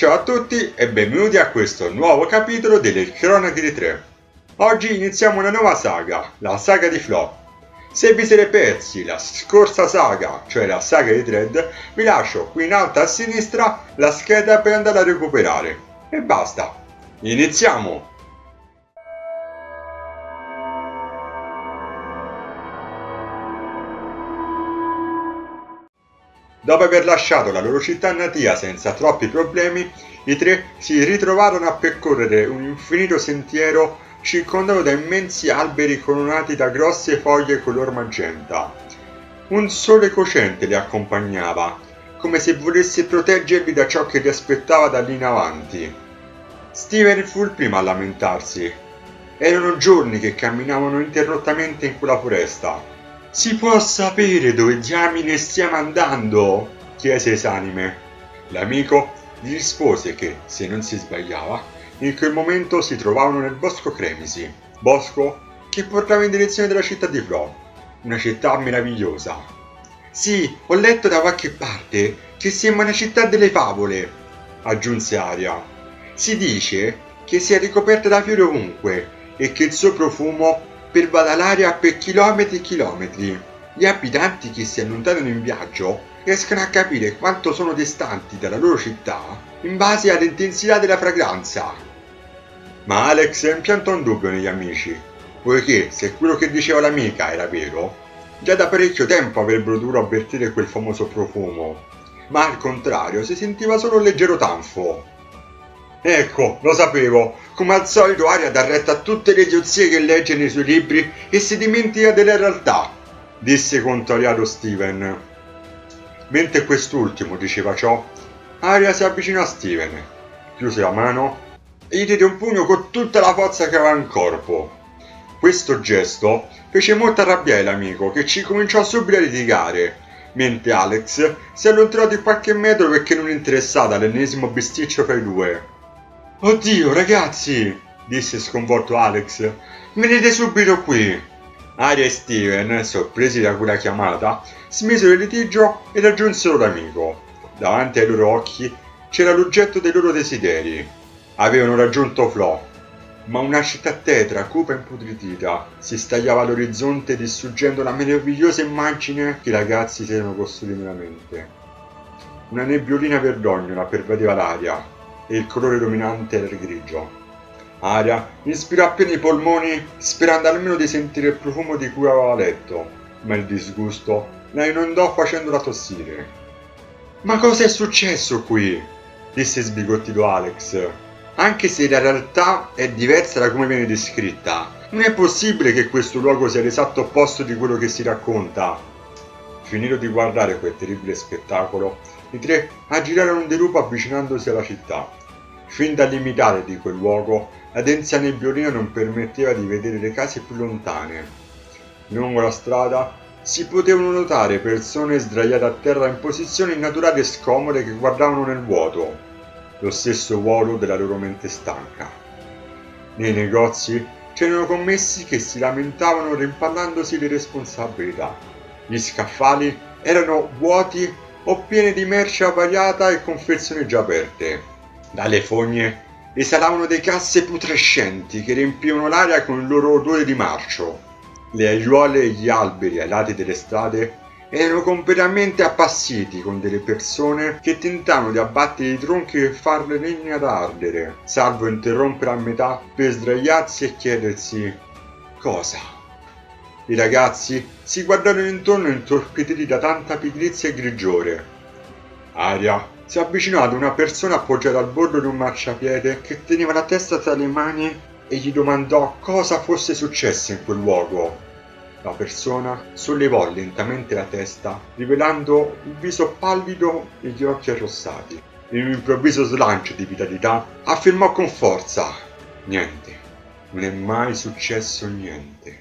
Ciao a tutti e benvenuti a questo nuovo capitolo delle Cronache di Tre. Oggi iniziamo una nuova saga, la saga di Flo. Se vi siete persi la scorsa saga, cioè la saga di Dredd, vi lascio qui in alto a sinistra la scheda per andare a recuperare. E basta. Iniziamo! Dopo aver lasciato la loro città natia senza troppi problemi, i tre si ritrovarono a percorrere un infinito sentiero circondato da immensi alberi coronati da grosse foglie color magenta. Un sole cocente li accompagnava, come se volesse proteggerli da ciò che li aspettava da lì in avanti. Steven fu il primo a lamentarsi. Erano giorni che camminavano interrottamente in quella foresta. «Si può sapere dove diamine stiamo andando?» chiese esanime. L'amico gli rispose che, se non si sbagliava, in quel momento si trovavano nel bosco Cremisi, bosco che portava in direzione della città di Flo, una città meravigliosa. «Sì, ho letto da qualche parte che sembra una città delle favole», aggiunse Aria. «Si dice che sia ricoperta da fiori ovunque e che il suo profumo pervada l'aria per chilometri e chilometri. Gli abitanti che si allontanano in viaggio riescono a capire quanto sono distanti dalla loro città in base all'intensità della fragranza». Ma Alex impiantò un dubbio negli amici, poiché se quello che diceva l'amica era vero, già da parecchio tempo avrebbero dovuto avvertire quel famoso profumo, ma al contrario si sentiva solo un leggero tanfo. «Ecco, lo sapevo, come al solito Aria dà retta a tutte le idiozie che legge nei suoi libri e si dimentica della realtà», disse contrariato Steven. Mentre quest'ultimo diceva ciò, Aria si avvicinò a Steven, chiuse la mano e gli diede un pugno con tutta la forza che aveva in corpo. Questo gesto fece molto arrabbiare l'amico, che ci cominciò subito a litigare, mentre Alex si allontanò di qualche metro perché non interessata all'ennesimo bisticcio fra i due. «Oddio, ragazzi!» disse sconvolto Alex. «Venite subito qui!» Aria e Steven, sorpresi da quella chiamata, smisero il litigio e raggiunsero l'amico. Davanti ai loro occhi c'era l'oggetto dei loro desideri. Avevano raggiunto Flo, ma una città tetra, cupa e imputridita, si stagliava all'orizzonte distruggendo la meravigliosa immagine che i ragazzi si erano costruiti nella mente. Una nebbiolina verdognola pervadeva l'aria e il colore dominante era il grigio. Aria inspirò appena i polmoni, sperando almeno di sentire il profumo di cui aveva letto, ma il disgusto la inondò facendola tossire. «Ma cosa è successo qui?» disse sbigottito Alex. «Anche se la realtà è diversa da come viene descritta, non è possibile che questo luogo sia l'esatto opposto di quello che si racconta». Finito di guardare quel terribile spettacolo, i tre aggirarono un dirupo avvicinandosi alla città. Fin dall'imitare di quel luogo, la densa nebbiolina non permetteva di vedere le case più lontane. Lungo la strada si potevano notare persone sdraiate a terra in posizioni innaturali e scomode che guardavano nel vuoto, lo stesso vuoto della loro mente stanca. Nei negozi c'erano commessi che si lamentavano rimpallandosi le responsabilità. Gli scaffali erano vuoti o pieni di merce avariata e confezioni già aperte. Dalle fogne esalavano dei casse putrescenti che riempivano l'aria con il loro odore di marcio. Le aiuole e gli alberi ai lati delle strade erano completamente appassiti con delle persone che tentavano di abbattere i tronchi per farle legna da ardere, salvo interrompere a metà per sdraiarsi e chiedersi cosa. I ragazzi si guardarono intorno intorpiditi da tanta pigrizia e grigiore. Aria si avvicinò ad una persona appoggiata al bordo di un marciapiede che teneva la testa tra le mani e gli domandò cosa fosse successo in quel luogo. La persona sollevò lentamente la testa, rivelando il viso pallido e gli occhi arrossati. In un improvviso slancio di vitalità affermò con forza: «Niente, non è mai successo niente.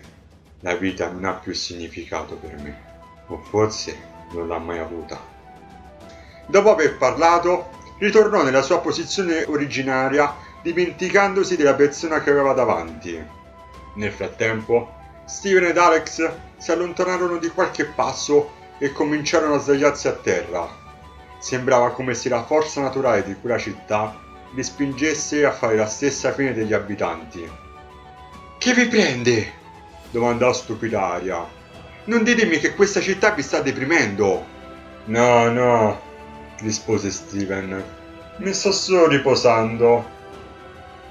La vita non ha più significato per me, o forse non l'ha mai avuta». Dopo aver parlato, ritornò nella sua posizione originaria, dimenticandosi della persona che aveva davanti. Nel frattempo, Steven ed Alex si allontanarono di qualche passo e cominciarono a sdraiarsi a terra. Sembrava come se la forza naturale di quella città li spingesse a fare la stessa fine degli abitanti. Che vi prende? Domandò stupida Aria. Non ditemi che questa città vi sta deprimendo. No, no, rispose Steven. Mi sto solo riposando.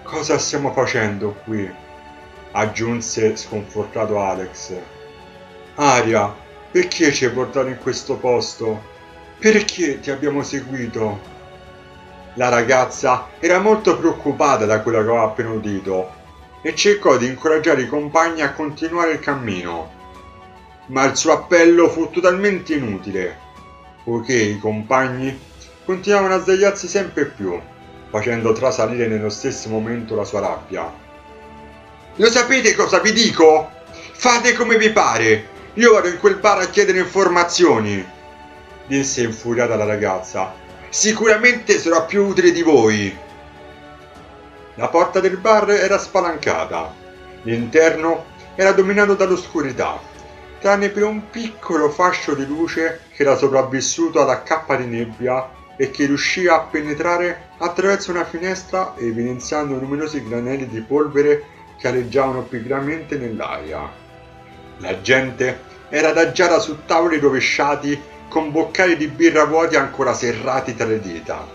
Cosa stiamo facendo qui? Aggiunse sconfortato Alex. Aria, perché ci hai portato in questo posto? Perché ti abbiamo seguito? La ragazza era molto preoccupata da quello che aveva appena udito e cercò di incoraggiare i compagni a continuare il cammino. Ma il suo appello fu totalmente inutile, poiché i compagni continuavano a svegliarsi sempre più, facendo trasalire nello stesso momento la sua rabbia. Lo sapete cosa vi dico? Fate come vi pare! Io vado in quel bar a chiedere informazioni! Disse infuriata la ragazza. Sicuramente sarò più utile di voi! La porta del bar era spalancata. L'interno era dominato dall'oscurità, tranne per un piccolo fascio di luce che era sopravvissuto alla cappa di nebbia e che riuscì a penetrare attraverso una finestra evidenziando numerosi granelli di polvere che aleggiavano pigamente nell'aria. La gente era adagiata su tavoli rovesciati con boccali di birra vuoti ancora serrati tra le dita.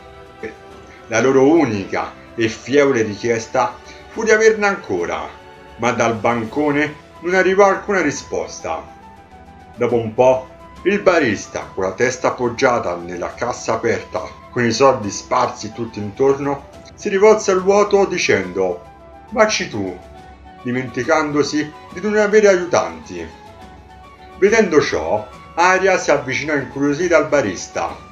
La loro unica e fievole richiesta fu di averne ancora, ma dal bancone non arrivò alcuna risposta. Dopo un po', il barista, con la testa appoggiata nella cassa aperta, con i soldi sparsi tutto intorno, si rivolse al vuoto dicendo «Vacci tu», dimenticandosi di non avere aiutanti. Vedendo ciò, Aria si avvicinò incuriosita al barista.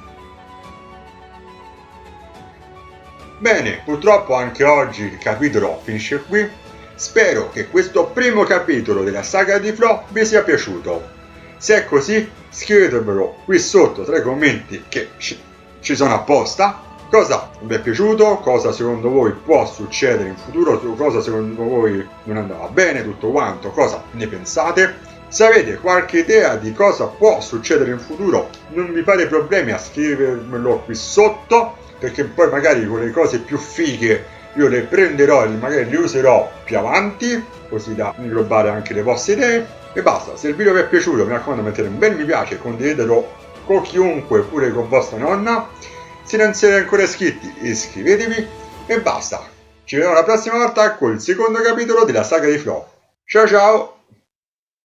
Bene, purtroppo anche oggi il capitolo finisce qui. Spero che questo primo capitolo della saga di Flo vi sia piaciuto. Se è così, scrivetemelo qui sotto tra i commenti che ci sono apposta. Cosa vi è piaciuto? Cosa secondo voi può succedere in futuro? Cosa secondo voi non andava bene? Tutto quanto? Cosa ne pensate? Se avete qualche idea di cosa può succedere in futuro, non vi fate problemi a scrivermelo qui sotto, perché poi magari con le cose più fighe io le prenderò e magari le userò più avanti, così da inglobare anche le vostre idee. E basta, se il video vi è piaciuto mi raccomando mettete un bel mi piace, condividetelo con chiunque, pure con vostra nonna. Se non siete ancora iscritti iscrivetevi e basta. Ci vediamo la prossima volta con il secondo capitolo della saga di Flo. Ciao ciao!